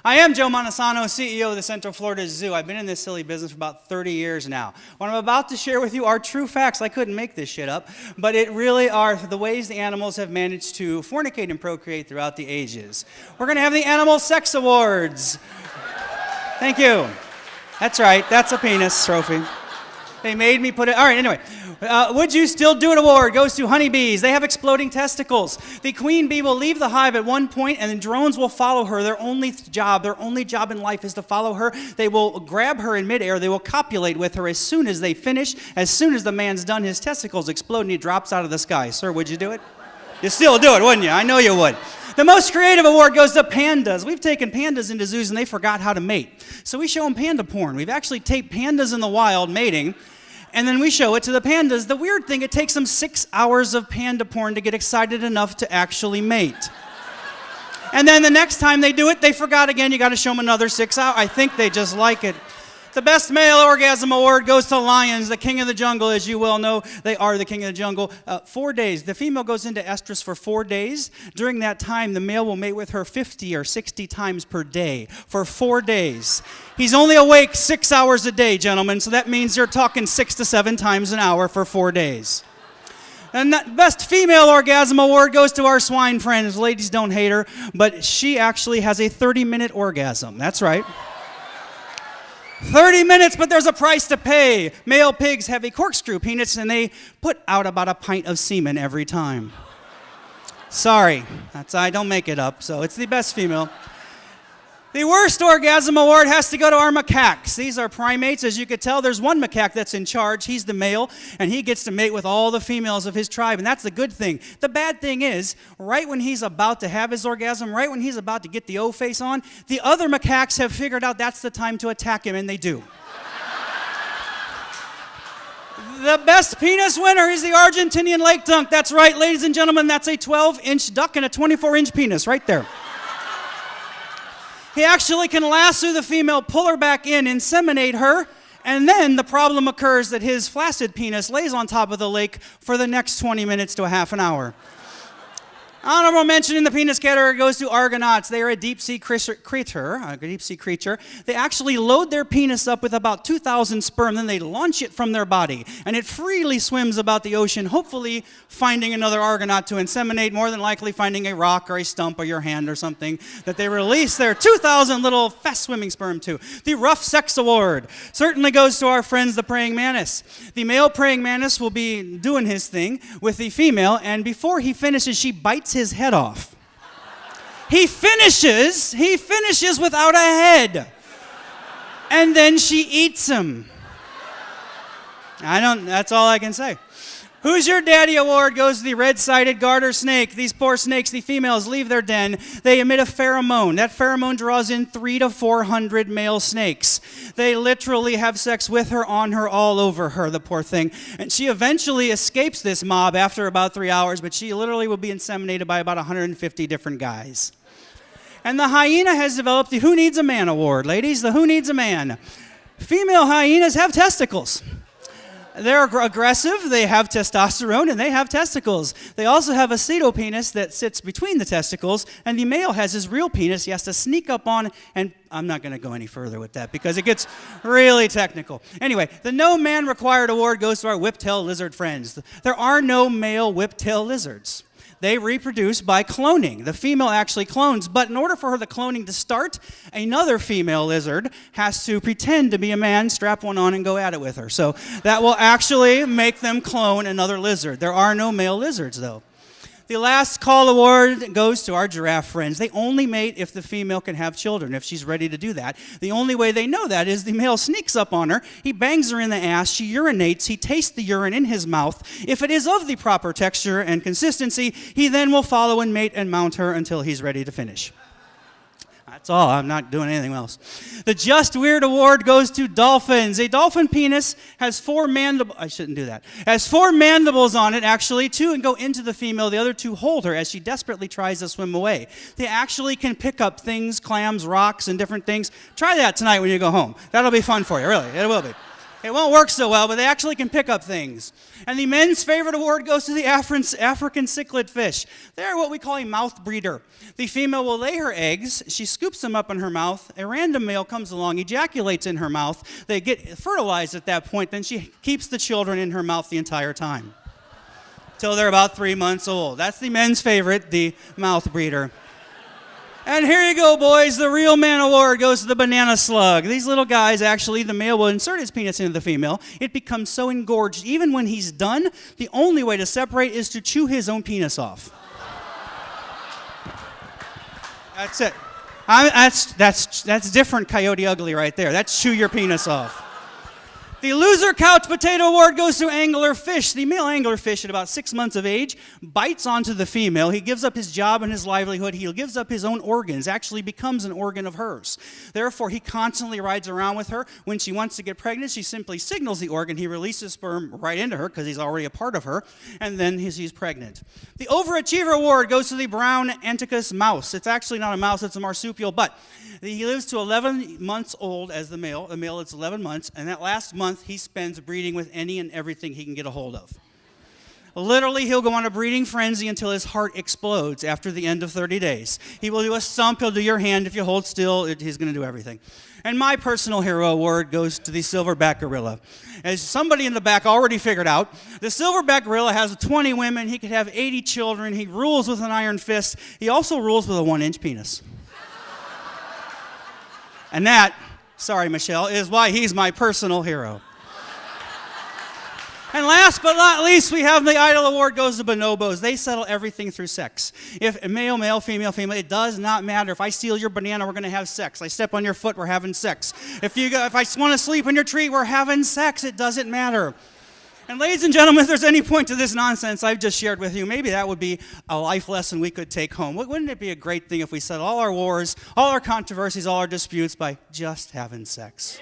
I am Joe Montisanto, CEO of the Central Florida Zoo. I've been in this silly business for about 30 years now. What I'm about to share with you are true facts. I couldn't make this shit up, but it really are the ways the animals have managed to fornicate and procreate throughout the ages. We're going to have the Animal Sex Awards. Thank you. That's right, that's a penis trophy. They made me put it. All right, anyway. Would You Still Do It award goes to honeybees. They have exploding testicles. The queen bee will leave the hive at one point, and then drones will follow her. Their only job in life is to follow her. They will grab her in midair. They will copulate with her as soon as they finish. As soon as the man's done, his testicles explode and he drops out of the sky. Sir, would you do it? You'd still do it, wouldn't you? I know you would. The most creative award goes to pandas. We've taken pandas into zoos and they forgot how to mate. So we show them panda porn. We've actually taped pandas in the wild mating, and then we show it to the pandas. The weird thing, it takes them 6 hours of panda porn to get excited enough to actually mate. And then the next time they do it, they forgot again. You got to show them another 6 hours. I think they just like it. The best male orgasm award goes to lions, the king of the jungle. As you well know, they are the king of the jungle. 4 days. The female goes into estrus for 4 days. During that time, the male will mate with her 50 or 60 times per day for 4 days. He's only awake 6 hours a day, gentlemen, so that means you're talking 6 to 7 times an hour for 4 days. And the best female orgasm award goes to our swine friends. Ladies don't hate her, but she actually has a 30-minute orgasm. That's right. 30 minutes, but there's a price to pay. Male pigs have a corkscrew penis, and they put out about a pint of semen every time. Sorry, I don't make it up, so it's the best female. The worst orgasm award has to go to our macaques. These are primates. As you could tell, there's one macaque that's in charge. He's the male, and he gets to mate with all the females of his tribe, and that's the good thing. The bad thing is, right when he's about to have his orgasm, right when he's about to get the O-face on, the other macaques have figured out that's the time to attack him, and they do. The best penis winner is the Argentinian lake dunk. That's right, ladies and gentlemen, that's a 12-inch duck and a 24-inch penis right there. He actually can lasso the female, pull her back in, inseminate her, and then the problem occurs that his flaccid penis lays on top of the lake for the next 20 minutes to a half an hour. Honorable mention in the penis category goes to Argonauts. They are a deep-sea creature. They actually load their penis up with about 2,000 sperm, then they launch it from their body, and it freely swims about the ocean, hopefully finding another Argonaut to inseminate, more than likely finding a rock or a stump or your hand or something that they release their 2,000 little fast-swimming sperm to. The Rough Sex Award certainly goes to our friends, the praying mantis. The male praying mantis will be doing his thing with the female, and before he finishes, she bites his head off. He finishes without a head. And then she eats him. That's all I can say. Who's Your Daddy award goes to the red-sided garter snake. These poor snakes, the females, leave their den. They emit a pheromone. That pheromone draws in 300 to 400 male snakes. They literally have sex with her, on her, all over her, the poor thing. And she eventually escapes this mob after about 3 hours, but she literally will be inseminated by about 150 different guys. And the hyena has developed the Who Needs a Man award. Ladies, the Who Needs a Man. Female hyenas have testicles. They're aggressive, they have testosterone, and they have testicles. They also have a pseudopenis that sits between the testicles, and the male has his real penis he has to sneak up on, and I'm not going to go any further with that because it gets really technical. Anyway, the No Man Required award goes to our whiptail lizard friends. There are no male whiptail lizards. They reproduce by cloning. The female actually clones, but in order for the cloning to start, another female lizard has to pretend to be a man, strap one on, and go at it with her. So that will actually make them clone another lizard. There are no male lizards, though. The Last Call award goes to our giraffe friends. They only mate if the female can have children, if she's ready to do that. The only way they know that is the male sneaks up on her, he bangs her in the ass, she urinates, he tastes the urine in his mouth. If it is of the proper texture and consistency, he then will follow and mate and mount her until he's ready to finish. That's all. I'm not doing anything else. The Just Weird award goes to dolphins. A dolphin penis has 4 mandibles. I shouldn't do that. Has 4 mandibles on it, actually. 2 go into the female. The other 2 hold her as she desperately tries to swim away. They actually can pick up things, clams, rocks, and different things. Try that tonight when you go home. That'll be fun for you, really. It will be. It won't work so well, but they actually can pick up things. And the men's favorite award goes to the African cichlid fish. They're what we call a mouth breeder. The female will lay her eggs, she scoops them up in her mouth, a random male comes along, ejaculates in her mouth, they get fertilized at that point, then she keeps the children in her mouth the entire time. Till they're about 3 months old. That's the men's favorite, the mouth breeder. And here you go, boys. The Real Man Award goes to the banana slug. These little guys, actually, the male will insert his penis into the female. It becomes so engorged, even when he's done, the only way to separate is to chew his own penis off. That's it. That's different Coyote Ugly right there. That's chew your penis off. The Loser Couch Potato Award goes to anglerfish. The male anglerfish at about 6 months of age bites onto the female. He gives up his job and his livelihood. He gives up his own organs, actually becomes an organ of hers. Therefore, he constantly rides around with her. When she wants to get pregnant, she simply signals the organ. He releases sperm right into her because he's already a part of her, and then she's pregnant. The Overachiever Award goes to the brown Anticus mouse. It's actually not a mouse, it's a marsupial, but he lives to 11 months old as the male. The male is 11 months, and that last month he spends breeding with any and everything he can get a hold of. Literally, he'll go on a breeding frenzy until his heart explodes after the end of 30 days. He will do a stump, he'll do your hand. If you hold still, he's going to do everything. And my personal hero award goes to the silverback gorilla. As somebody in the back already figured out, the silverback gorilla has 20 women, he could have 80 children, he rules with an iron fist, he also rules with a 1-inch penis. And that, sorry Michelle, is why he's my personal hero. And last but not least, we have the Idol Award goes to bonobos. They settle everything through sex. If male, male, female, female, it does not matter. If I steal your banana, we're going to have sex. I step on your foot, we're having sex. If I want to sleep in your tree, we're having sex. It doesn't matter. And ladies and gentlemen, if there's any point to this nonsense I've just shared with you, maybe that would be a life lesson we could take home. Wouldn't it be a great thing if we settled all our wars, all our controversies, all our disputes by just having sex?